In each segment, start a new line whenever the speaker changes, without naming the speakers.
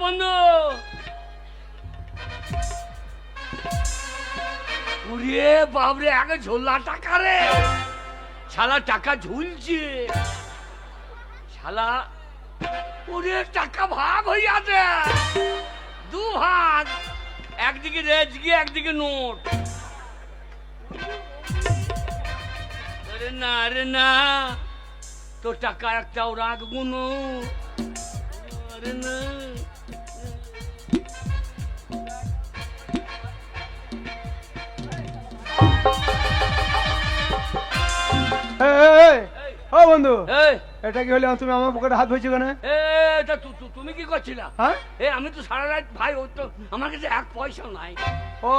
বন্ধু। ওরে বাবরে, আগে ঝোলা টাকা রে, শালা টাকা ঝুলছে শালা। ওরে টাকা ভাগ হয়ে আছে, দু ভাগ, একদিকে রেজগি একদিকে নোট। আরে না, আরে না, তোর টাকা একটাও রাখবো না। আরে না,
ও বন্ধু, এটা কি হলো? তুমি আমার পকেটে হাত ধরেছো কেন?
তুমি কি করছিলা?
হ্যাঁ,
আমি তো সারা রাত ভাই, ও তো আমার কাছে এক পয়সা নাই।
ও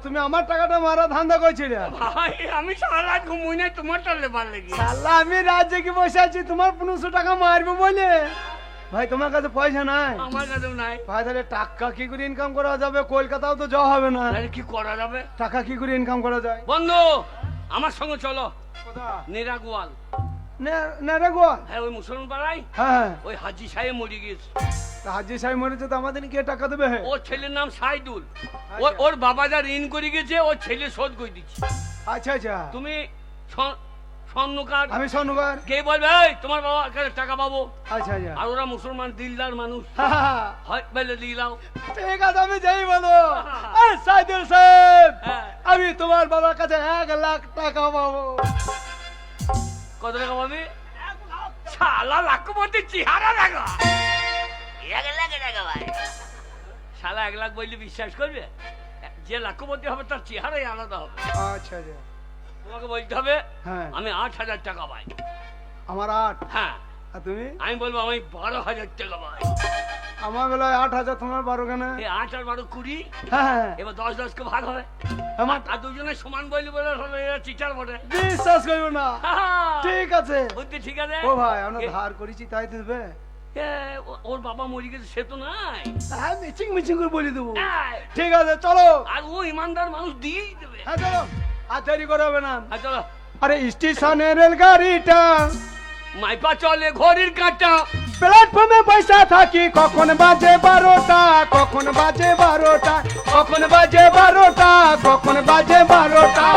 তুমি আমার টাকাটা মারা ধান্দা করছিলে?
ভাই আমি সারা রাত ঘুমোই নাই তোমারটা লেবার লেগে।
শালা আমি রাত জেগে বসে আছি তোমার 1500 টাকা মারবো বলে। ভাই তোমার কাছে পয়সা নাই?
আমার কাছেও নাই।
ভাই তাহলে টাকা কি করে ইনকাম করা যাবে? কলকাতাও তো যাওয়া হবে না।
কি করা যাবে?
টাকা কি করে ইনকাম করা যায়?
বন্ধু আমার সঙ্গে চলো।
কোথায়?
নিরাগোয়াল।
না রে গো।
হ্যাঁ, ওই মুসলমান পাড়ায়
হ্যাঁ,
ওই হাজি সাহেব মরে গিয়েছে।
হাজি সাহেব মরেছে তো আমাদের কে টাকা দেবে?
ওর ছেলের নাম সাইদুল। ওর বাবা যা ঋণ করে গেছে ওর ছেলে শোধ করে দিচ্ছে।
আচ্ছা আচ্ছা,
তুমি স্বর্ণকার।
আমি স্বর্ণকার।
কে বলবে তোমার বাবার কাছে টাকা পাবো?
আচ্ছা আচ্ছা,
আর ওরা মুসলমান দিলদার মানুষ, হয় বলে দিলাও।
ঠিক আছে, আমি যাই বলো। সাইদুল সাহেব,
হ্যাঁ।
আমি তোমার বাবার কাছে 1 লাখ টাকা পাবো।
কত টাকা পাবি? শালা লাখপতি চেহারা দেখা। 1 লাখ টাকা ভাই। শালা 1 লাখ বললে বিশ্বাস করবে? যে লাখপতি হবে তার চেহারাই আলাদা হবে।
আচ্ছা আচ্ছা,
তোমাকে বলতে হবে
হ্যাঁ
আমি 8,000 টাকা পাই।
আমার 8।
হ্যাঁ,
আর তুমি?
আমি বলবো আমি 12,000 টাকা পাই।
আমার বেলায় 8,000, তোমার 12 কেন?
এই 8 আর 12 20।
হ্যাঁ,
এবার 10 কে ভাগ হবে।
আমার
আর দুজনে সমান বলি বলে হলো এরা টিচার বটে।
বিশ্বাস করবো না। ঠিক আছে,
বুদ্ধি ঠিক আছে।
ও ভাই আমরা ধার করেছি তাই দেবে?
ওর বাবা মরে গেছে সে তো নাই।
হ্যাঁ, মিচিং মিচিং করে বলে দেবো।
নাই।
ঠিক আছে চলো।
আর ও ইমানদার মানুষ দিয়েই দেবে।
হ্যাঁ চলো, আর দেরি করা হবে না।
আর চলো।
আরে স্টেশনের রেলগাড়িটা
মাইপা চলে ঘড়ির কাঁটা,
প্ল্যাটফর্মে বসে থাকি, কখন বাজে 12টা, কখন বাজে 12টা, কখন বাজে 12টা, কখন বাজে 12টা।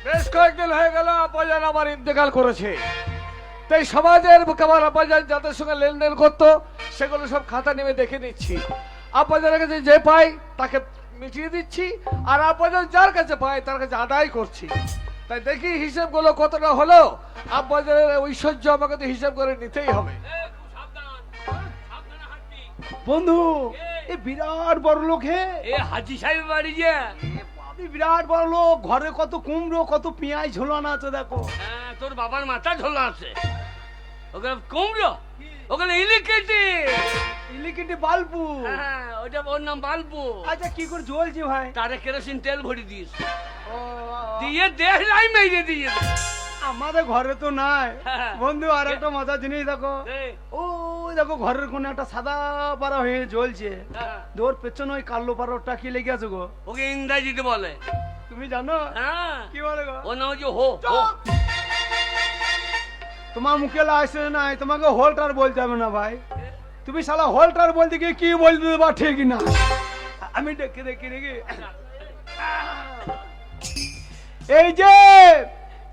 বেশ কয়েকদিন হয়ে গেল আপাজান আমার ইন্তেকাল করেছে। তাই সমাজের আমার আপাজান যাদের সঙ্গে লেনদেন করতো সেগুলো সব খাতা নেমে দেখে নিচ্ছি। আপাজানের কাছে যে পাই তাকে মিটিয়ে দিচ্ছি, আর আপাজান যার কাছে পাই তার কাছে আদায় করছি। তাই দেখি হিসেবগুলো কতটা হলো। আপাজানের ঐশ্বর্য আমাকে তো হিসাব করে নিতেই হবে। বন্ধু এ বিরাট বড় লোক। হে,
এ হাজি সাহেব বাড়ি যে
বিরাট বড় লোক। ঘরে কত কুমড়ো, কত পেঁয়াজ ঝোলানো আছে দেখো।
হ্যাঁ, তোর বাবার মাথা ঝোলা আছে। ওখানে কুমড়ো, ওখানে ইলেকট্রিসিটি।
ইলেকট্রিক বাল্বু।
হ্যাঁ, ওটা ওর নাম বাল্বু।
আচ্ছা কি করে জ্বলছে ভাই?
তারে কেরোসিন তেল ভরে দিস,
ও,
দিয়ে দেখ লাই মেরে দিয়ে দে।
আমাদের ঘরে তো নাই।
হ্যাঁ।
বন্ধু আর একটা মজার জিনিস দেখো, ও দেখো ঘরের কোনে একটা সাদা পাড়া হয়ে জ্বলছে।
হ্যাঁ,
তোর পেছনে ওই কালো পাড়াটা কি লেগে আছে গো?
ওকে ইংরাজিতে বলে।
তুমি জানো
হ্যাঁ,
কি বলে গো?
ওর নাম হচ্ছে হো হো।
তোমার মুখে লাগছে নাই, তোমাকে হোল্টার বলতে হবে না ভাই। তুমি শালা হোল্টার বলতে গিয়ে কি বলতে দেবা ঠিক না। আমি দেখে দেখি নাকি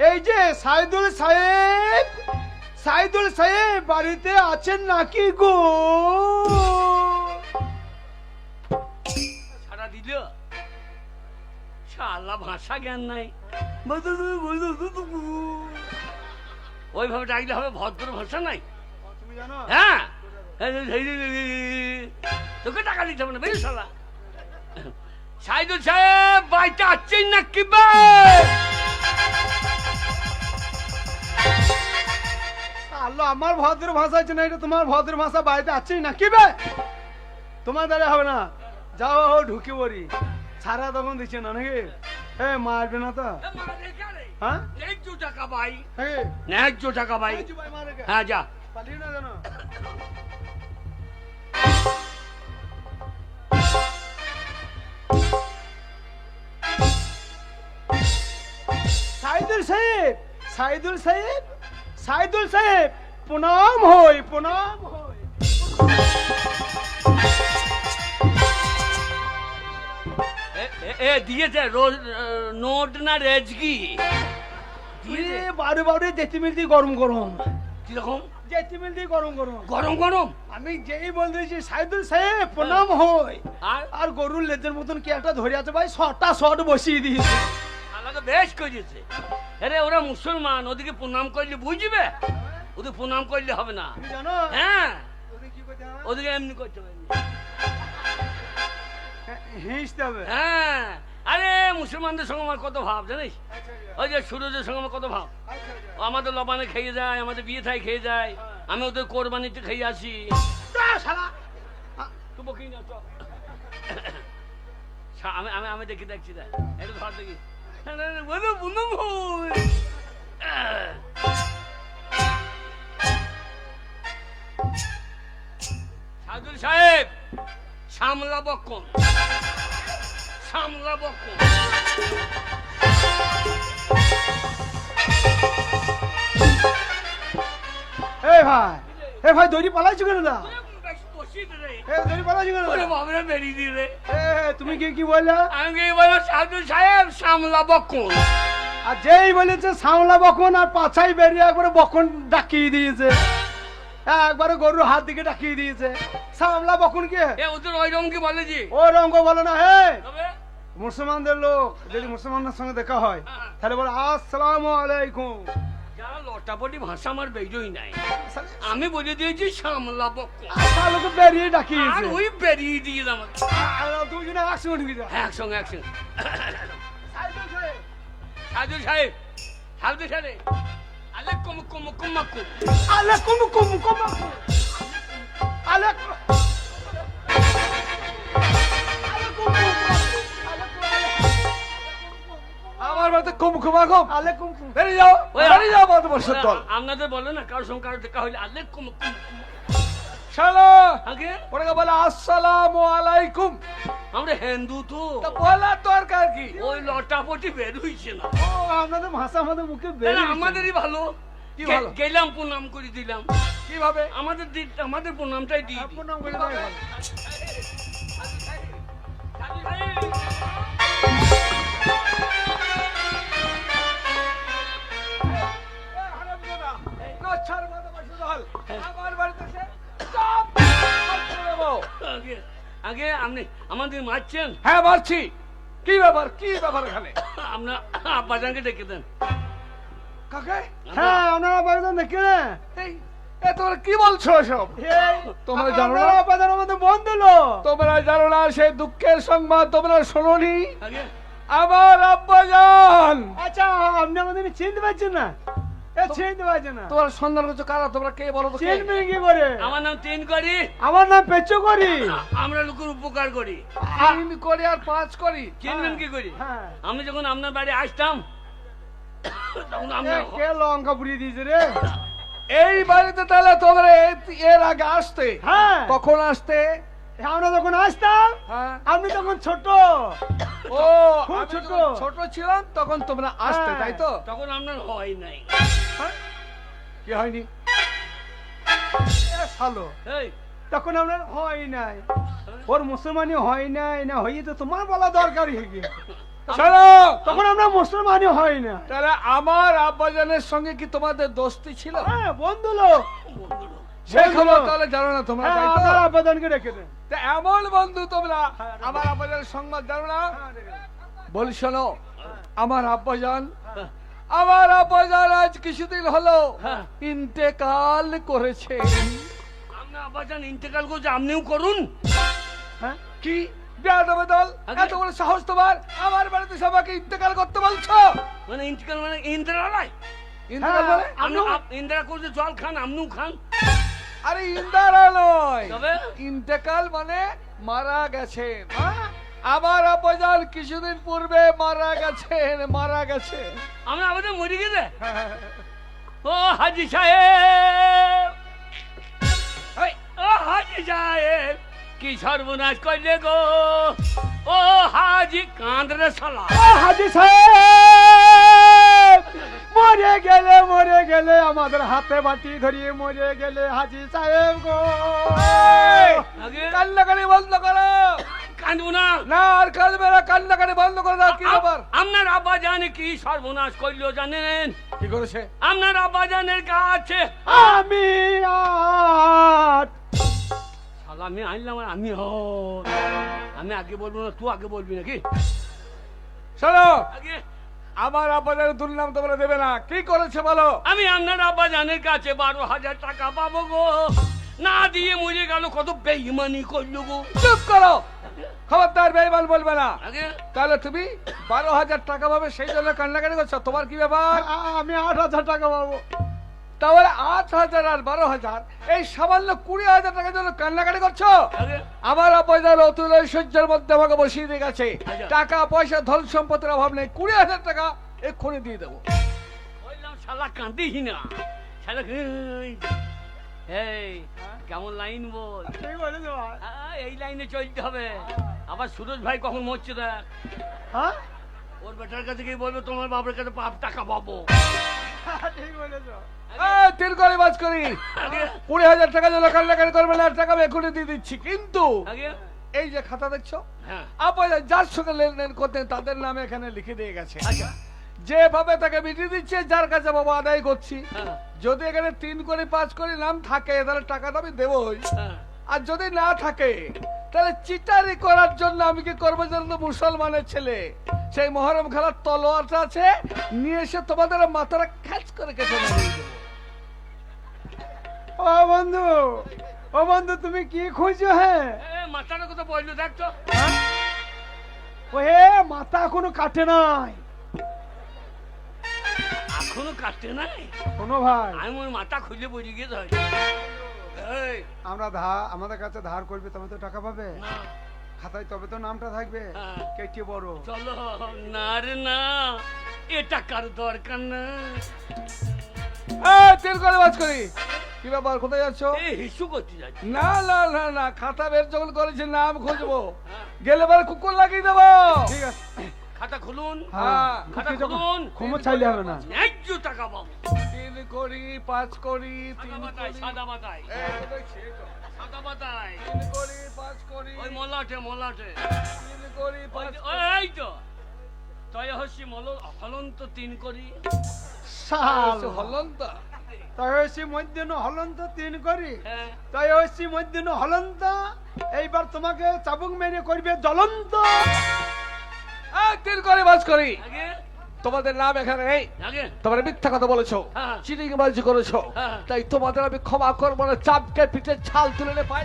এই যে সাইদুল সাহেব, সাইদুল সাহেব বাড়িতে আছেন নাকি গো?
সারা দিল শালা, ভাষা জ্ঞান নাই। ওইভাবে ডাকলে হবে? ভদ্র ভাষা নাই।
তুমি জানো?
হ্যাঁ, তোকে টাকা দিতে হবে না বেশ শালা। সাইদুল সাহেব বাড়িতে আসছেন নাকি ভাই?
আল্লাহ, আমার ভদ্র ভাষা আছে না, এটা তোমার ভদ্র ভাষা। বাড়িতে আছেই নাকি বে? তোমার দ্বারা হবে না, যাও ঢুকে পড়ি। সারা তখন দিচ্ছে না নাকি? এ মারবে না তো? হ্যাঁ,
ন্যায্য টাকা ভাই,
এই,
ন্যায্য টাকা ভাই।
এই যে ভাই মারে কে?
হ্যাঁ যা।
পালিয়ে না জানো?
সাইদুল সাহেব, সাইদুল সাহেব, সাইদুল সাহেব, প্রণাম হই, প্রণাম হই।
দিয়েছে নোট না রেজকি দিয়েছে?
বারে বারে যেতে মিলতে গরম গরম,
কিরকম
যেতে মিলতে গরম গরম।
গরম গরম?
আমি যেই বলতেছি সাইদুল সাহেব প্রণাম হই,
আর
আর গরুর লেজের মতন কি একটা ধরে আছে ভাই, শটটা শট বসিয়ে দিয়েছে।
আমাকে বেশ করেছে। আরে ওরা মুসলমান, ওদিকে প্রণাম করলে বুঝবে, ওদের প্রণাম করলে হবে না।
তুমি জানো
হ্যাঁ,
ওদের কি করতে হয়?
ওদিকে এমনি করতে হবে।
হিসতে হবে।
হ্যাঁ, আরে মুসলমানদের সঙ্গে আমার কত ভাব জানিস? ওই যে সুরজের সঙ্গে আমার কত ভাব। ও আমাদের লবানে খেয়ে যায়, আমাদের বিয়ে থাই খেয়ে যায়, আমি ওদের কোরবানিতে খেয়ে আসি। তুই বকি না, চল। আমি আমি আমি দেখি, দেখছি দেখ, একটু ধর দেখি। বলো বন্ধু সাদুল সাহেব, সামলাবো কোন, সামলাবো কোন?
এই ভাই, এই ভাই দড়ি পালাইছো কেন দা? দড়ি পালাইছো কেন?
বাবরা বেরিয়ে দিলে।
তুমি কি কি বললে?
আমি বলো সাদুল সাহেব, সামলাবো কোন?
আর যেই বলেছে সামলা বকন, আর পাছাই বেরিয়ে একবারে বকন ডাকিয়ে দিয়েছে, একবারে গরুর হাত দিকে ডাকিয়ে দিয়েছে। সামলা বকন কে?
ওদের ওই রকম কি বলে জি?
ও রঙ্গ বলে না। হে
তবে
মুসলমানদের লোক যদি মুসলমানদের সঙ্গে দেখা হয় তাহলে বলে আসসালামু আলাইকুম।
যারা লটাপটি ভাষা আমার বেরোই নাই, আমি বলে দিয়েছি সামলাবো কোন,
লোকে বেরিয়ে
আর
ডাকিয়েছে।
ওই বেরিয়ে দিয়ে আমাকে।
দুজনে একসঙ্গে ঢুকে যা।
একসঙ্গে একসঙ্গে। সাদুল সাহেব, সাদুল সাহেব, আলাইকুম কুম কুমাকুম।
আলাইকুম কুম কুম আলাইকুম।
আমার বাড়িতে কুমকুমাকুম,
আলাইকুম কুম।
বেরিয়ে যাও, বেরিয়ে যাও বদমাশের দল।
আপনাদের বলে না, কারোর সঙ্গে কারোর দেখা হইলে আলাইকুম কুম।
শালা
আগে
ওটাকে বলে আসসালামু আলাইকুম।
আমরা হিন্দু তো,
তা বলা দরকার কি?
ওই লটাপটি বের হইছে না।
ও আপনাদের ভাষা আমাদের মুখে
তাহলে
বেরিয়ে
আমাদেরই ভালো।
কি ভালো?
গেলাম প্রণাম করে দিলাম,
কিভাবে?
আমাদের প্রণামটাই দিই।
প্রণাম করে দেওয়াই ভালো।
নচ্ছার বদমাশের দল, আমার বাড়িতে এসে চপ করে দেবো।
আগে আগে আপনি আমাদের মারছেন।
হ্যাঁ মারছি। কি ব্যাপার, কি ব্যাপার এখানে?
আপনার আব্বাজানকে ডেকে দেন।
কাকে?
হ্যাঁ আপনারা বাড়িতে দেখে না,
এই এ তোমরা কি বলছো এসব? তোমরা জানো না?
আপনাদের আমাদের বন্ধু লোক।
তোমরা জানো না সেই দুঃখের সংবাদ তোমরা শোনোনি?
আগে
আমার আব্বাজান।
আচ্ছা আপনি আমাদের চিনতে পারছেন না? চিনতে পারছেন না?
তোমরা সন্ধান করছো কারা? তোমরা কে বলো তো? কে?
চিনবেন কি করে?
আমার নাম তিন করি,
আমার নাম পেচু করি।
আমরা লোকের উপকার করি।
3 করি আর 5 করি।
চিনবেন কি করি?
হ্যাঁ
আমি যখন আপনার বাড়ি আসতাম তখন আপনার
কে লঙ্কা পুড়িয়ে দিয়েছে রে?
এই বাড়িতে তাহলে তোমরা এর আগে আসতে?
হ্যাঁ
কখন আসতে?
আমরা যখন আসতাম
হ্যাঁ
আপনি তখন ছোট।
ও
খুব
আমি
ছোট।
যখন ছোট ছিলাম তখন তোমরা আসতে,
হ্যাঁ।
তাই তো?
তখন আপনার হয় নাই।
কি হয়নি?
ভালো
এই
তখন আপনার হয় নাই, ওর মুসলমানি হয় নাই, না হয়ে তো তোমার বলা দরকারই কি?
শোনো,
তখন আমরা মুসলমানি হয় না।
তাহলে আমার আব্বাজানের সঙ্গে কি তোমাদের দোস্তি ছিল?
হ্যাঁ বন্ধু লোক।
সেই খবর
বন্ধু লোক।
তাহলে জানো না তোমরা,
হ্যাঁ
তাই তো?
আপনার আবেদনকে রেখে দেন।
তা এমন বন্ধু তোমরা
হ্যাঁ,
আমার আব্বাজানের সংবাদ জানো না?
হ্যাঁ, রেখে দেন।
বলি শোনো, আমার আব্বাজান, আমার আব্বাজান আজ কিছুদিন হলো
হ্যাঁ।
ইন্তেকাল করেছে।
আপনার আব্বাজান ইন্তেকাল করছে, আপনিও করুন।
হ্যাঁ
কি বেয়াদব দল,
আগে-
এত বড় সাহস তোমার আমার বাড়িতে সবাইকে ইন্তেকাল করতে বলছো?
মানে ইন্তেকাল মানে ইন্দিরা লাই,
ইন্তেকাল
হ্যাঁ,
মানে?
ইন্দিরা করছে জল খান, আপনিও খান।
আরে ইন্দারা নয়,
তবে?
ইন্তেকাল মানে মারা গেছেন। আমার আব্বাজান কিছুদিন পূর্বে মারা গেছেন, মারা গেছে।
আমরা আবেদন মরে গেছে। ও হাজি সাহেব, এই, ও হাজি সাহেব, কি সর্বনাশ করলে গো। ও হাজি কাঁদরে শালা।
হাজি সাহেব মরে গেলে আমাদের হাতে বাটি ধরিয়ে মরে গেলে হাজি সাহেব গো।
আগে
কান্নাকাটি বন্ধ করো।
কাঁদবো না।
না আর কাঁদবে না, কান্নাকাটি বন্ধ করে দাও। কি ব্যাপার?
আপনার আব্বা জানে কি সর্বনাশ করলো জানেন?
কি করেছে?
আপনার আব্বা জানের কাছে
আমি আর
শালা আমি আনলাম আর আমি আগে বলবো না, তুই আগে বলবি নাকি?
শোনো,
আগে
আমার আব্বাদের দুর্নাম তোমরা দেবে না। কি করেছে বলো?
আমি আপনার আব্বা জানের কাছে 12,000 টাকা পাবো গো, না দিয়ে মরে গেল। কত বেইমানি করলো গো।
চুপ করো, খবরদার বেঈমান বলবে না।
আগে
তাহলে তুমি 12,000 টাকা পাবে সেই জন্য কান্নাকাটি করছো? তোমার কি ব্যাপার?
আমি 8,000 টাকা পাবো।
তাহলে 8,000 আর 12,000 এই সামান্য 20,000 টাকার জন্য কান্নাকাটি করছো?
আগে
আমার আব্বাজার অতুল ঐশ্বর্যের মধ্যে আমাকে বসিয়ে দিয়ে গেছে।
আচ্ছা।
টাকা পয়সা ধন সম্পত্তির অভাব নেই। 20,000 টাকা এক্ষুনি দিয়ে দেবো।
বললাম শালা কাঁদিস না শালা। এই কেমন লাইন বল?
ঠিক বলেছো ভাই।
এই লাইনে চলতে হবে। আবার সুরজ ভাই কখন মরছে দেখ।
হ্যাঁ
ওর বেটার কাছে গিয়ে বলবো তোমার বাবার কাছে টাকা পাবো।
ঠিক বলেছো।
তিন করে বাজ করি।
আগে
20,000 টাকা জন্য কান্নাকাটি করবে না, টাকা আমি এক্ষুনি দিয়ে দিচ্ছি। কিন্তু
আগে
এই যে খাতা দেখছো,
হ্যাঁ
আব্বাজার যার সঙ্গে লেনদেন করতেন তাদের নামে এখানে লিখে দিয়ে গেছে।
আচ্ছা
যেভাবে তাকে মিটিয়ে দিচ্ছে, যার কাছে বাবা আদায় করছি।
হ্যাঁ
যদি এখানে 3 করে 5 করে নাম থাকে তাহলে টাকাটা আমি দেবই।
হ্যাঁ
আর যদি না থাকে তাহলে চিটারি করার জন্য আমি কি করবো? যেন তো মুসলমানের ছেলে, সেই মহরম খেলার তলোয়ারটা আছে, নিয়ে এসে তোমাদের মাথাটা খ্যাচ করে কেটে মারিয়ে দেবো।
ও বন্ধু তুমি কি খুঁজছো? হ্যাঁ
মাথাটা কথা বললো দেখ তো।
ও হে মাথা এখনো কাটে নাই।
এখনো কাটতে নাই?
শোনো ভাই,
আমি ওর মাথা খুলে পড়ে গিয়েছে হয়তো। এই,
আমরা আমাদের কাছে ধার করবে তবে তো টাকা পাবে,
না,
খাতায় তবে তো নামটা থাকবে।
হ্যাঁ।
কেটে বড়
চলো না রে না, এ টাকার দরকার না।
তিন করে বাজ করি। কি ব্যাপার, কোথায় যাচ্ছ?
এই হিসু করতে যাচ্ছি।
না না না না, খাতা বের যখন করেছি নাম খুঁজবো,
হ্যাঁ।
গেলে পরে কুকুর লাগিয়ে দেবো।
ঠিক আছে।
খাতা খুলুন,
হ্যাঁ,
খাতা
খুকি যখন
খুলুন।
ক্ষমা চাইলে হবে না।
1 টাকা পাবো।
3 করি 5 করি
সাদা
3
বাতায়,
করি।
সাদা বাতায়,
এই তো দেখছি, এই তো।
সাদা বাতায়।
3 করি 5 করি
ওই মলাটে মলাটে।
3 করি 5 করি।
এই তো তয় হসি হলন্ত 3 করি।
সাল
হলন্ত
তাই হয়েছি মধ্যে হলন্ত 3 করি।
হ্যাঁ
তাই হয়েছি মধ্যে হলন্ত। এইবার তোমাকে চাবুক মেরে করবে জ্বলন্ত।
3 করে বাজ করি।
আগে
তোমাদের নাম এখানে নেই,
আগে
তোমরা মিথ্যা কথা বলেছো,
হ্যাঁ।
চিটিংবাজি করেছো,
হ্যাঁ।
তাই তোমাদের আমি ক্ষমা করবো না। চাপকে পিঠে ছাল তুলে নে পাই।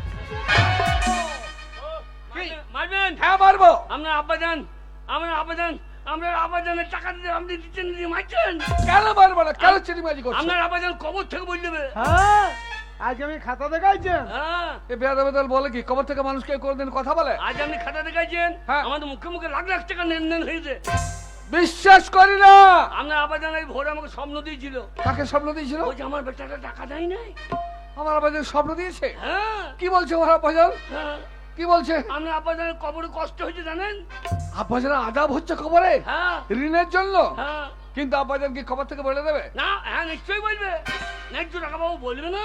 মারবেন?
হ্যাঁ মারবো।
আপনার আব্বাজান, আমার আব্বাজান, আপনার আব্বাজানের টাকা দিতে আপনি দিচ্ছেন না, দিয়ে মারছেন।
কেন মারবো না? কেন চিটিংবাজি করছো?
আপনার আব্বাজান কবর থেকে বলে দেবে।
হ্যাঁ আজ আমি খাতা দেখাইছেন।
হ্যাঁ
এ বেয়াদবেদল বলে কি, কবর থেকে মানুষকে কোনদিন কথা বলে?
আজ আপনি খাতা দেখাইছেন,
হ্যাঁ।
আমাদের মুখে মুখে লাখ লাখ টাকা লেনদেন হয়েছে।
বিশ্বাস করি না।
আপনার আব্বাজান এই ভোরে আমাকে স্বপ্ন দিয়েছিল,
কাকে স্বপ্ন দিয়েছিল?
ওই যে আমার বেটাটা টাকা দেয় নাই।
আমার আব্বাজান স্বপ্ন দিয়েছে?
হ্যাঁ
কি বলছে আমার আব্বাজান?
হ্যাঁ,
কি বলছে?
আপনার আব্বাজানের কবরে কষ্ট হয়েছে জানেন?
আব্বাজান আদাব হচ্ছে খবরে
হ্যাঁ
ঋণের জন্য।
হ্যাঁ
কিন্তু আব্বাজান কি খবর থেকে বলে দেবে?
না, হ্যাঁ নিশ্চয়ই বলবে। 1 টাকা বাবু বলবে না।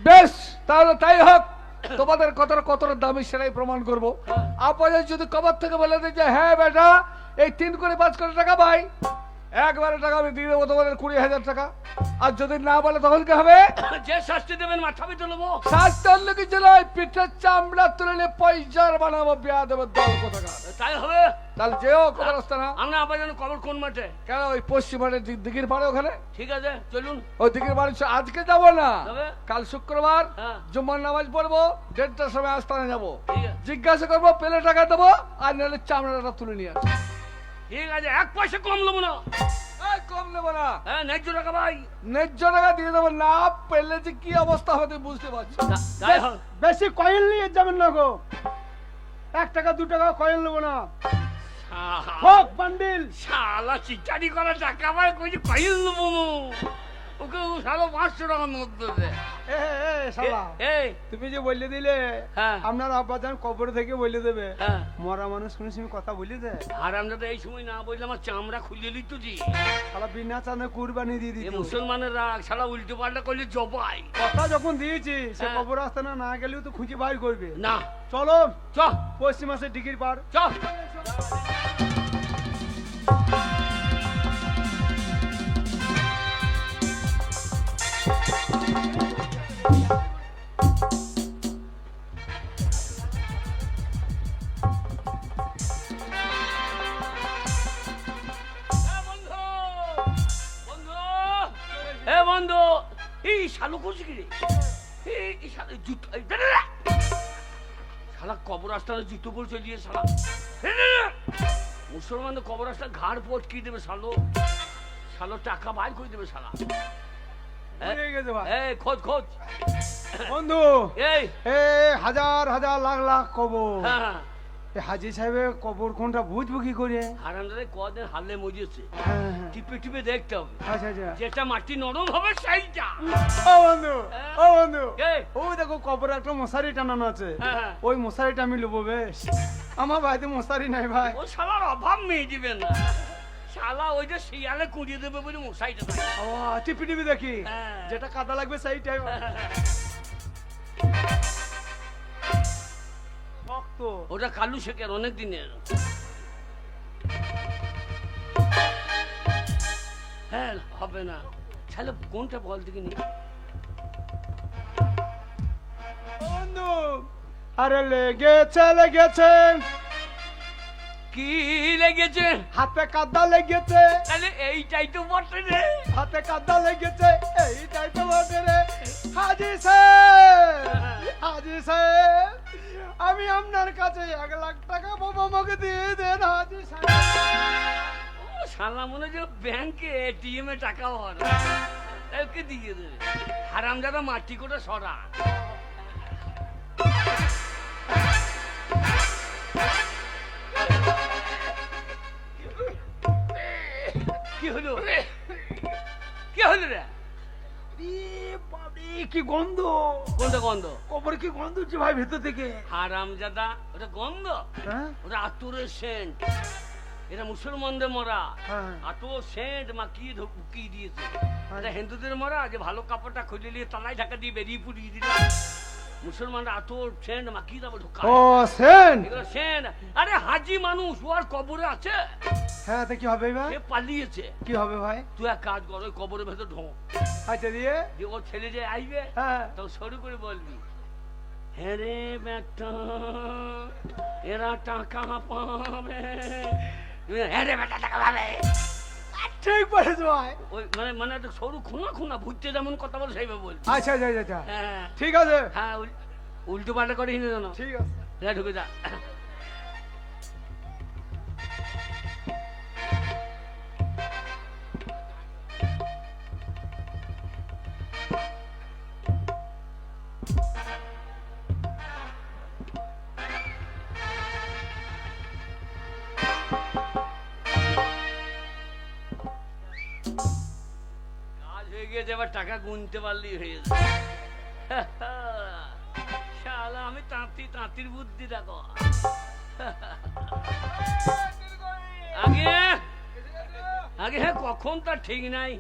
বেশ, তাহলে তাই হোক। তোমাদের কতটা দামি সেটাই প্রমাণ করবো। আব্বাজান যদি কবর থেকে বলে দেয় যে হ্যাঁ বেটা এই 3 করে 5 করে টাকা ভাই, একবারে টাকা আমি দিয়ে দেবো তোমাদের 20,000 টাকা। আর যদি না বলে তখন কি হবে?
যে শাস্তি দেবেন মাথা পিছু নেবো।
শাস্তি অন্য কিছু নয়, পিঠের চামড়া তুলে নিয়ে পয়সার বানাবো বেয়াদবের দল কোথাকার।
তাই হবে।
তাহলে যেও কবরস্থান।
আপনার আব্বাজানের কবর কোন মাঠে?
কেন ওই পশ্চিমানের দিঘির পাড়ে ওখানে,
ঠিক আছে চলুন।
ওই দিঘির বাড়ি আজকে যাবো না,
তবে?
কাল শুক্রবার
হ্যাঁ।
জুম্মার নামাজ পড়বো, 1:30টার সময় আস্তানে যাবো।
ঠিক আছে
জিজ্ঞাসা করবো, পেলে টাকা দেবো, আর নাহলে চামড়াটা তুলে নিয়ে আসবো।
ঠিক আছে, 1 পয়সা কম নেবো না।
এই, কম নেবো না,
হ্যাঁ 1 টাকা ভাই।
ন্যায্য টাকা দিয়ে দেবো। না পেলে যে কি অবস্থা হবে তুমি বুঝতে পারছো।
তাই হোক।
বেশি কয়েন নিয়ে যাবেন না গো। 1 টাকা 2 টাকা কয়েন নেবো না। হোক বান্ডিল।
শালা চিটারি করা টাকা ভাই কইছি কইল নেবো। ওকে ও শালা 500 টাকা নোট দেবে।
এ এ শালা
এই
তুমি যে বলে দিলে
হ্যাঁ।
আপনার আব্বাজান কবর থেকে বলে দেবে,
হ্যাঁ।
মরা মানুষ কোন সময় কথা বলে দেয়?
হারামজাদা এই সময় না বললে আমার চামড়া খুলে দিত জি।
শালা বিনা চাঁদে কুরবানি দিয়ে
এই
দিত।
মুসলমানের রাগ শালা উল্টো পাল্টা করলে জবাই।
কথা যখন দিয়েছি সে
হ্যাঁ।
কবর আস্তানা না গেলেও তো খুঁজে বাইর করবে।
না
চলো
চ
পশ্চিম মাসের টিকিট পার।
চ। এ বন্ধু এই শালু করছি কি রে? এই শালা জুতো এই দাঁড়া দাঁড়া। শালা কবর আস্তানে জুতো পরে চলিয়ে শালা মুসলমানদের কবর আস্তান ঘাড় পটকি দেবে শালো। শালো টাকা বাইর করে দেবে শালা।
ভুলে গেছে ভাই।
এই খোঁজ খোঁজ
বন্ধু
এই
এ হাজার হাজার লাখ লাখ কবর,
হ্যাঁ
এ হাজি সাহেবের কবর কোনটা বুঝবো কি করে?
হারামজাদা কদিন হারলে মজেছে
হ্যাঁ, হ্যাঁ।
টিপে টিপে দেখতে হবে
আচ্ছা আচ্ছা।
যেটা মাটি নরম হবে সেইটা।
ও বন্ধু, ও বন্ধু,
এই।
ও দেখো কবরে একটা মশারি টানানো আছে,
হ্যাঁ।
ওই মশারিটা আমি লুবো বেশ। আমার বাড়িতে মশারি নাই ভাই।
ও শালার অভাব মেয়ে দিবে না। শালা ওই যে শিয়ালে কুড়িয়ে দেবে বলে মশাইটা থাকে।
ও টিপি টিপি দেখি,
হ্যাঁ।
যেটা কাদা লাগবে সেইটাই শক্ত।
ওটা কালু শেখের অনেক দিনের। হ্যাঁ হবে না। তাহলে কোনটা বল দেখিনি?
বন্ধু আরে লেগেছে লেগেছে,
কি লেগেছে?
হাতে কাদা লেগেছে,
তাহলে এইটাই তো বটে রে।
হাতে কাদা লেগেছে, এইটাই তো বটে রে। হাজি সাহেব, হাজি সাহেব, আমি আপনার কাছে 1 লাখ টাকা বাবা আমাকে দিয়ে দেন হাজি সাহেব।
ও শালা মনে হচ্ছে ব্যাংকে এটিএম এ টাকা ভরা, ওকে দিয়ে দেবে। হারামজাদা মাটি কোটা সরা। কি হলো? কি হলো রে?
কি গন্ধ!
কোনটা গন্ধ?
কবর কি গন্ধ হচ্ছে ভাই ভেতর থেকে?
হারামজাদা ওটা গন্ধ,
হ্যাঁ
ওটা আতুরের সেন্ট। এটা মুসলমানদের মরা
হ্যাঁ।
আতুর সেন্ট মাখিয়ে ঢুকিয়ে দিয়েছে। এটা হিন্দুদের মরা যে ভালো কাপড়টা খুলে নিয়ে তালায় ঢাকা দিয়ে বেরিয়ে পুড়িয়ে দিল। মুসলমানরা আতুর সেন্ট মাখিয়ে দেবো ঢোকা।
ও সেন,
এগুলো সেন্ট। আরে হাজি মানুষ ও আর কবরে আছে,
হ্যাঁ তো কি হবে ভাই?
সে পালিয়েছে।
কি হবে ভাই?
তুই এক কাজ কর, ওই কবরের ভেতর ঢোক,
আচ্ছা দিয়ে
যে ওর ছেলে যে আইবে
হ্যাঁ
তখন শুরু করে বলবি, হ্যাঁ রে বেটা এরা টাকা পাবে। হ্যাঁ রে বেটা টাকা পাবে।
ঠিক বলেছ ভাই।
ওই মানে মানে একটা সরু খুনা খুনা ভুটতে যেমন কথা বলে সেইভাবে বলবি।
আচ্ছা আচ্ছা আচ্ছা
হ্যাঁ
ঠিক আছে,
হ্যাঁ উল্টো পাল্টা করে হিনে জানো।
ঠিক আছে।
যা ঢুকে যা। কাজ হয়ে গিয়েছে, এবার টাকা গুনতে পারলেই হয়ে যাবে। শালা আমি তাঁতির বুদ্ধি দেখো। আগে আগে হ্যাঁ কখন তার ঠিক নাই।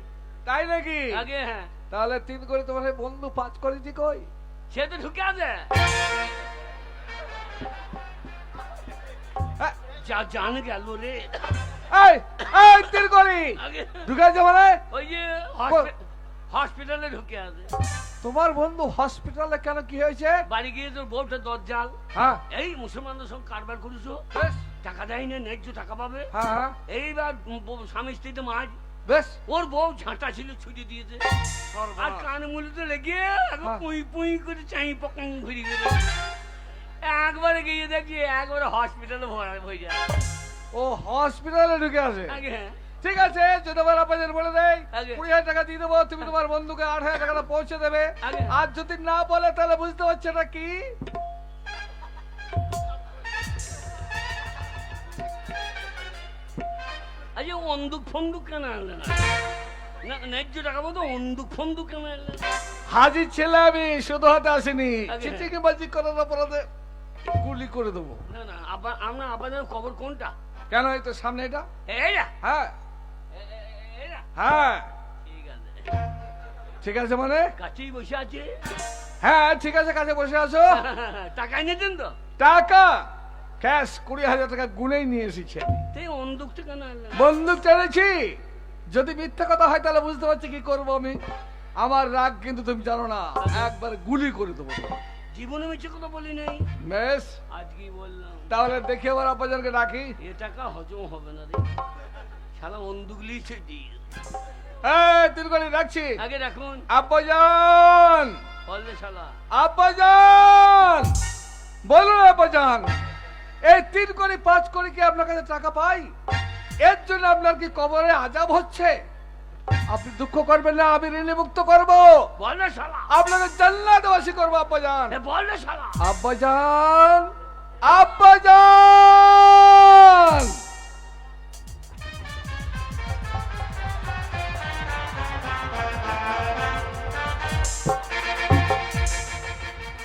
তাই নাকি?
আগে হ্যাঁ
তাহলে 3 করে তোমার এই বন্ধু 5 করেছি কই?
সে তো ঢুকে আছে।
হ্যাঁ,
যা জান গেল রে।
এই এই 3 করি
আগে
ঢুকেছে মানে?
ওই যে হসপিটালে ঢুকে আছে।
তোমার বন্ধু হসপিটালে কেন, কি হয়েছে?
বাড়ি গিয়ে তোর বউটা দরজাল।
হ্যাঁ
এই মুসলমানদের সঙ্গে কারবার করেছো,
বেশ,
টাকা দেয় না, ন্যায্য টাকা পাবে।
হ্যাঁ হ্যাঁ
এইবার স্বামী স্ত্রীতে মাঝ
বেশ।
ওর বউ ঝাঁটা ছিল ছুটি দিয়েছে, আর কান মুলিতে লেগে
হ্যাঁ।
পুই পুই করে চাই পকাং ঘুরি গেল। একবারে গিয়ে দেখি একবারে হসপিটালে ভরা হয়ে যায়।
ও হসপিটালে ঢুকে আছে।
আগে হ্যাঁ
ঠিক আছে, যদি আমার আপনাদের বলে দেয়
আগে।
20,000 টাকা দিয়ে দেবো, তুমি তোমার বন্ধুকে 8,000 টাকাটা পৌঁছে দেবে।
আগে।
আর যদি না বলে তাহলে বুঝতে পারছে না কি?
আজ বন্দুক ফন্দুক কেন আনলে না? না ন্যায্য টাকা বলতো অন্দুক ফন্দুক কেন এলে?
হাজির ছেলে আমি, শুধু হাতে আসিনি।
আগে।
চিটিকে বাজি করার অপরাধে গুলি করে দেবো।
না না আপনার আব্বাজান কবর কোনটা?
কেন, এই তো সামনে এটা।
এইটা
হ্যাঁ
এইটা
হ্যাঁ,
ঠিক আছে,
ঠিক আছে মানে?
কাছেই বসে আছে।
হ্যাঁ ঠিক আছে, কাছে বসে আছো।
টাকা এনেছেন তো?
টাকা ক্যাশ 20,000 টাকা গুনেই নিয়ে এসেছি আমি।
তাই অন্দুকটা কেন এলে?
বন্দুক টেনেছি। যদি মিথ্যা কথা হয় তাহলে বুঝতে পারছি কি করবো আমি। আমার রাগ কিন্তু তুমি জানো না, একবার গুলি করে দেবো।
জীবনে মিছে কথা বলি নাই,
বেশ,
আজকেই বললাম।
তাহলে দেখি আবার আব্বাজানকে ডাকি।
এ টাকা হজম হবে না রে, শালা অন্দুক লিখে দিই।
হ্যাঁ তিনকড়ি রাখছি।
আগে রাখুন।
আব্বাজান,
বললে শালা
আব্বাজান, বলুন আব্বাজান, এই 3 কোটি 5 কোটি কি আপনার কাছে টাকা পাই? এর জন্য আপনার কি কবরে আযাব হচ্ছে? আপনি দুঃখ করবেন না, আমি ঋণ মুক্ত করবো,
বললে শালা,
আপনাকে জান্নাতবাসী করবো আব্বাজান।
বললে শালা।
আব্বাজান, আব্বাজান,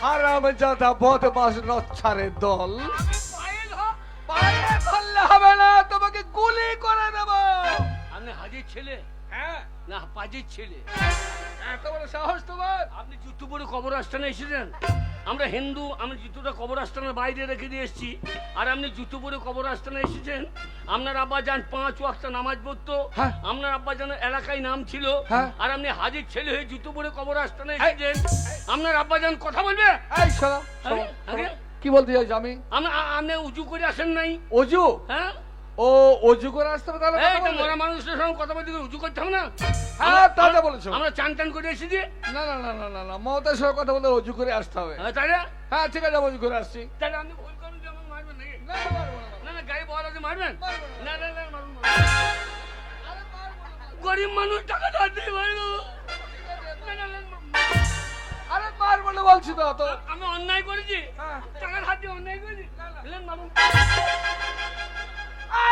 হারামজাদা বদমাশ নচ্ছারের দল। পায়ে ধরলে হবে না, তোমাকে গুলি করে দেবো।
আপনি হাজির ছেলে
হ্যাঁ,
না পাজির ছেলে?
এত বড় সাহস তোমার?
আপনি জুতো পরে কবর আস্থানে এসেছেন। আমরা হিন্দু, আমি জুতোটা কবর আস্থানের বাইরে রেখে দিয়ে এসেছি, আর আপনি জুতো পরে কবর আস্থানে এসেছেন। আপনার আব্বা যান 5 ওয়াক্ত নামাজ পড়তো,
হ্যাঁ।
আপনার আব্বা জানের এলাকায় নাম ছিল,
হ্যাঁ।
আর আপনি হাজির ছেলে হয়ে জুতো পরে কবর আস্থানে এসেছেন। আপনার আব্বা যান কথা বলবে?
এই শোনো,
আরে, আরে।
কি বলতে চাইছো আমি?
আপনি উঁচু করে আসেন নাই?
অজু?
হ্যাঁ,
ও অজু করে আসতে হবে তাহলে
এই
কথা
তো
বলবে?
মরা মানুষের সঙ্গে কথা বলতে গেলে উঁচু করতে হবে না?
হ্যাঁ তাহলে বলেছো।
আমরা চান টান করে এসেছি।
না না না না না না, মমতার সঙ্গে কথা বলতে অজু করে আসতে হবে।
তাহলে
হ্যাঁ ঠিক আছে, অজু করে আসছি।
তাহলে আপনি ভুল করেন যে আমাকে মারবেন নাকি?
না না, মারবো না,
না না, গায়ে বল আছে, মারবেন?
মারবো না।
না না না, মারুন, মারুন। গরিব মানুষ টাকা ধারতে পারবো না, না, না,
আরে মারবো না বলছি তো। তো
আমি অন্যায় করেছি,
হ্যাঁ।
টাকার হাতে অন্যায় করেছি। বললেন মারুন।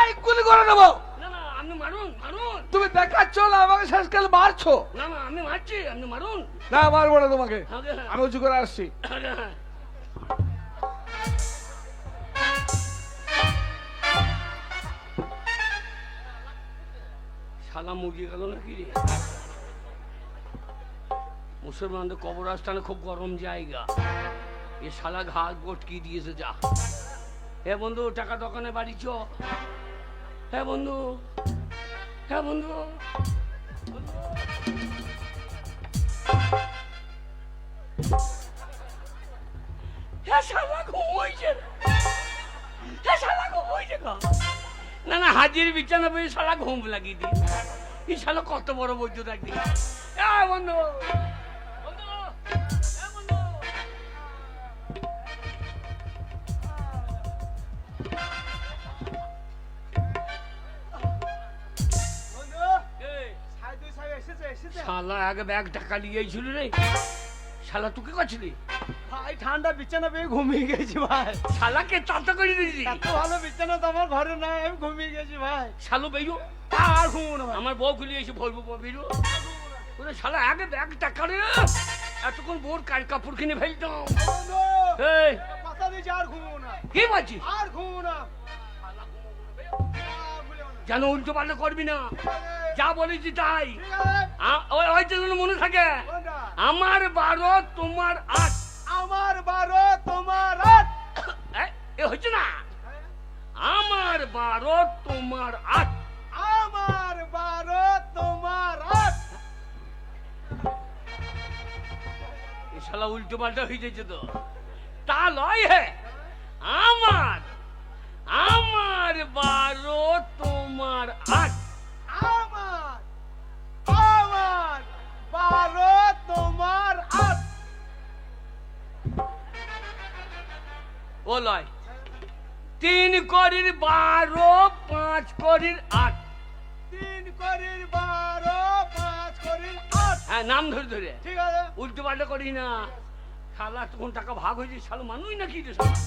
এই গুলি করে নেবো।
না না, আপনি মারুন, মারুন।
তুমি দেখাচ্ছ না আমাকে, শেষকাল মারছো।
না না, আমি মারছি, আপনি মারুন।
না মারবো না তোমাকে,
আগে হ্যাঁ।
আমি উঁচু করে আসছি।
আগে হ্যাঁ। শালা মুরগি গেল নাকি রে? মুসলমানদের কবরস্থানে খুব গরম জায়গা, এ শালা ঘাট গটকি দিয়েছে। যা হে বন্ধু, টাকা দোকানে বাড়ি চ। হ্যাঁ বন্ধু, হ্যাঁ বন্ধু। হ্যাঁ শালা ঘুমোইছে, হ্যাঁ শালা ঘুমোইছে গো। না না, হাজির বিছানা পেয়ে শালা ঘুম লাগিয়ে দিই। এই শালা কত বড় বৈদ্যুৎ একদিন। বন্ধু, বন্ধু, বন্ধু। শালা আগে ব্যাগ টাকা নিয়েছিল রে। শালা তুই কি করছিলি?
ভাই ঠান্ডা বিছানা পেয়ে ঘুমিয়ে গেছি ভাই।
শালাকে তাতা করে দিয়েছি।
এত ভালো বিছানা তো আমার ঘরে নাই, আমি ঘুমিয়ে গেছি ভাই।
শালো বেরো,
আর ঘুমো না ভাই।
আমার বউ খুলে এসে বলবো বেরো। ওরে শালা আগে ব্যাগ টাকা রে, এতক্ষণ বোর কাপড় কিনে ফেলতাম।
বন্ধু,
এই
কথা দিয়েছি আর ঘুমো না,
কি বলছিস?
আর ঘুমো না।
যেন উল্টো পাল্টা করবি না, যা বলেছি তাই।
ঠিক আছে,
ওই জন্য মনে থাকে,
কোনটা?
আমার 12 তোমার 8।
আমার 12 তোমার 8।
এ হচ্ছে না, আমার 12 তোমার 8।
আমার 12 তোমার 8।
এ শালা উল্টো পাল্টা হয়ে যাচ্ছে তো। তা লয় হে, আমার 12 তোমার 8।
আমার 12 তোমার 8।
ও লয়, 3 করির 12, 5 করির 8।
3 করির 12, 5 করির 8।
হ্যাঁ, নাম ধরে ধরে,
ঠিক আছে,
উল্টো পাল্টা করি না। শালা তখন টাকা ভাগ হয়েছে, শালা মানুষ নাকি রে শালা।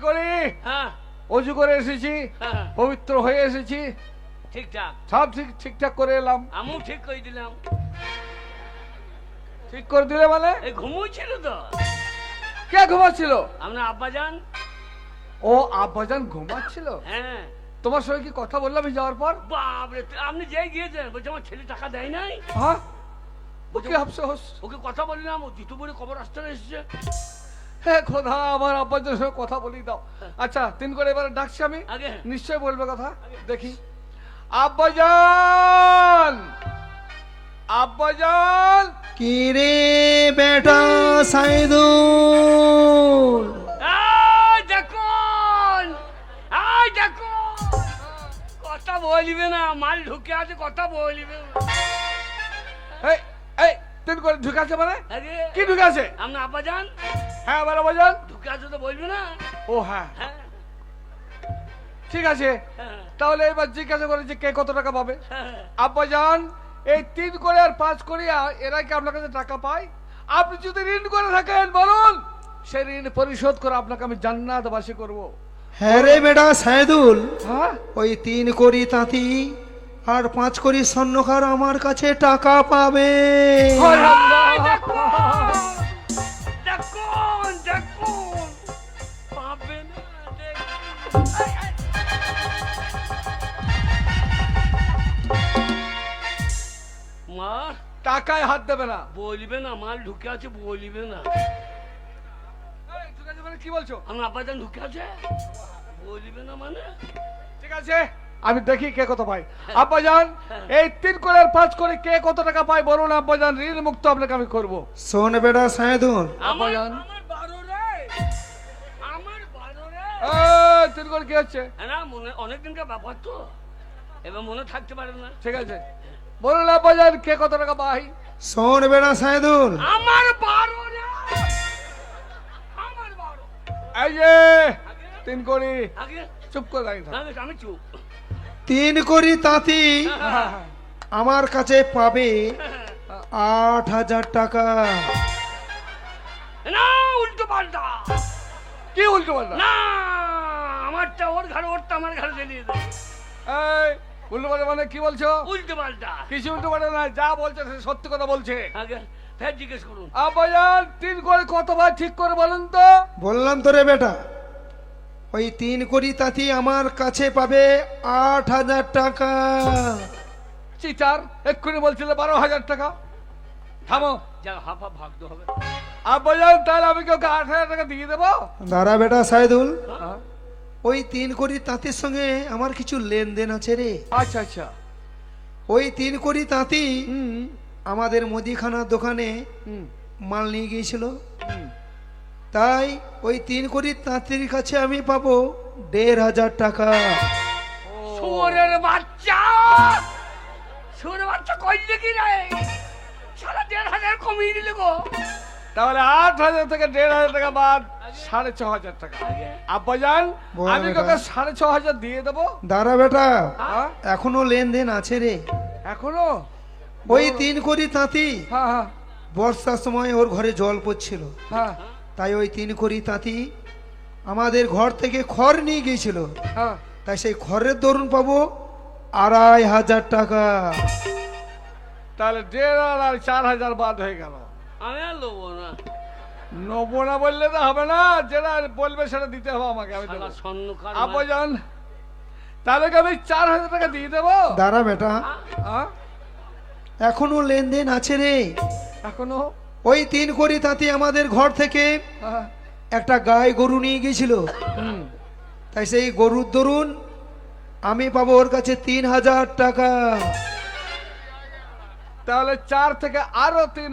করি
হ্যাঁ
অজু করে এসেছি,
হ্যাঁ,
পবিত্র হয়ে এসেছি,
ঠিকঠাক
সব ঠিকঠাক করে এলাম।
আমিও ঠিক করে দিলাম।
ঠিক করে দিলে মানে?
এই ঘুমোচ্ছিল তো
কে ঘুমাচ্ছিল?
আপনার আব্বা যান।
ও আব্বাজান ঘুমাচ্ছিল?
হ্যাঁ
তোমার সঙ্গে কি কথা বললাম আমি যাওয়ার পর?
বাপরে, আপনি যেই গিয়েছেন বলছে আমার ছেলে টাকা দেয় নাই।
হ্যাঁ, ওকে আফসোস।
ওকে কথা বললাম, ও জুতো পরে কবর আস্তানে এসেছে।
হ্যাঁ খোদা, আমার আব্বাজানের সঙ্গে কথা বলি দাও। আচ্ছা, 3 করে এবারে ডাকছি আমি,
আগে
নিশ্চয় বলবে কথা। দেখি, আব্বাজান, আব্বাজান।
কি রে বেটা সাইদুল,
এই দেখুন, এই দেখুন, কথা বলবে না, মাল ঢুকে আছে, কথা বলবে না।
এই এই 3 করে ঢুকে আছে মানে?
আগে
কি ঢুকে আছে?
আপনার আব্বা যান
হ্যাঁ আমার আব্বাজান।
ঢুকে আছে তো বলবে না।
ও হ্যাঁ,
হ্যাঁ
ঠিক আছে।
হ্যাঁ,
তাহলে এবার জিজ্ঞাসা করে যে কে কত টাকা পাবে।
হ্যাঁ।
আব্বাজান, এই 3 করে আর 5 করে এরা কি আপনার কাছে টাকা পায়? আপনি যদি ঋণ করে থাকেন বলুন, সেই ঋণ পরিশোধ করে আপনাকে আমি জান্নাতবাসী করব।
হ্যাঁ রে বেটা সাইদুল,
হ্যাঁ,
ওই 3 কোটি তাঁতি আর 5 কোটি স্বর্ণকার আমার কাছে টাকা পাবে।
হয় আল্লাহ।
দেখুন দেখুন, পাবে না, দেখুন। এই, এই। মা
টাকায় হাত দেবে না।
বলবে না, মাল ঢুকে আছে, বলবে না।
এই, ঠিক আছে মানে কি বলছো?
আমার আব্বা যান ঢুকে আছে, বলবে না মানে।
ঠিক আছে, আমি দেখি কে কত পায়। আব্বাজান, এই 3 করে আর 5 করে কে কত টাকা পায় বলুন আব্বাজান, ঋণ মুক্ত আপনাকে আমি করব।
শোন বেটা সাইদুল,
আমার
যান।
আমার 12 রে, আমার 12 রে।
এই 3 করে কি হচ্ছে?
না মনে অনেকদিনকার ব্যাপার তো, এবার মনে থাকতে পারে না।
ঠিক আছে, বলুন আব্বাজান কে কত টাকা পায়?
শোন বেটা সাইদুল,
আমার 12 রে, আমার 12।
এই যে 3 কোটি।
আগে
চুপ করে দাঁড়িয়ে থাক।
আগে আমি চুপ।
3 কোটি তাঁতি
হ্যাঁ,
আমার কাছে পাবে 8,000 টাকা।
না উল্টো পাল্টা,
কি উল্টো পাল্টা?
না আমারটা ওর ঘরে, ওরটা আমার ঘরে দিয়ে দেবে।
এই উল্টো পাল্টা মানে কি বলছো?
উল্টো পাল্টা
কিছু উল্টো পাল্টা না, যা বলছে সে সত্যি কথা বলছে।
আগে ফের জিজ্ঞেস করুন।
আব্বাজান 3 করে কত ভাই ঠিক করে বলুন তো।
বললাম তো রে বেটা, ওই 3 কোটি তাঁতি আমার কাছে পাবে 8,000 টাকা।
চিটার, এক্ষুনি বলছিলে 12,000 টাকা। থামো
যা হাফা ভাগতে হবে।
আব্বাজান, তাহলে আমি কি ওকে 8,000 টাকা দিয়ে দেবো?
দাঁড়া বেটা সাইদুল,
হ্যাঁ,
ওই 3 কোটি তাঁতির সঙ্গে আমার কিছু লেনদেন আছে রে।
আচ্ছা আচ্ছা।
ওই 3 কোটি তাঁতি
হুম
আমাদের মুদিখানার দোকানে
হুম
মাল নিয়ে গিয়েছিল,
হুম।
তাই ওই 3 কোটি তাঁতির কাছে আমি পাবো 1,500 টাকা।
শুয়োরের বাচ্চা, শুয়োরের বাচ্চা কইলে কি রে, সারা 1,500 কমিয়ে দিলে গো।
তাহলে 8,000 থেকে 1,500 টাকা বাদ 6,500 টাকা। আব্বাজান,
বল
আমি
বেটা।
তোকে 6,500 দিয়ে দেবো।
দাঁড়া বেটা,
হ্যাঁ,
এখনো লেনদেন আছে রে।
এখনো?
ওই 3 কোটি তাঁতি
হ্যাঁ হ্যাঁ
বর্ষার সময় ওর ঘরে জল পড়ছিল,
হ্যাঁ
তাই ওই 3 কোটি তাঁতি আমাদের ঘর থেকে খড় নিয়ে গিয়েছিল,
হ্যাঁ।
তাই সেই খড়ের দরুন পাবো 2,500 টাকা।
তাহলে 1,500 আর 4,000 বাদ হয়ে গেল।
আমি আর লোবো না,
নেবো না বললে তো হবে না, যেটা বলবে সেটা দিতে হবে আমাকে, আমি দেবো।
শালা স্বর্ণকার।
আব্বাজান, তাহলে কি আমি 4,000 টাকা দিয়ে দেবো?
দাঁড়া বেটা,
হ্যাঁ,
এখনো লেনদেন আছে রে।
এখনো?
ওই 3 কোটি তাঁতি আমাদের ঘর থেকে
হ্যাঁ,
একটা গায়ে গরু নিয়ে গিয়েছিল,
হুম।
তাই সেই গরুর দরুন আমি পাবো ওর কাছে 3,000 টাকা।
তাহলে 4 থেকে আরো 3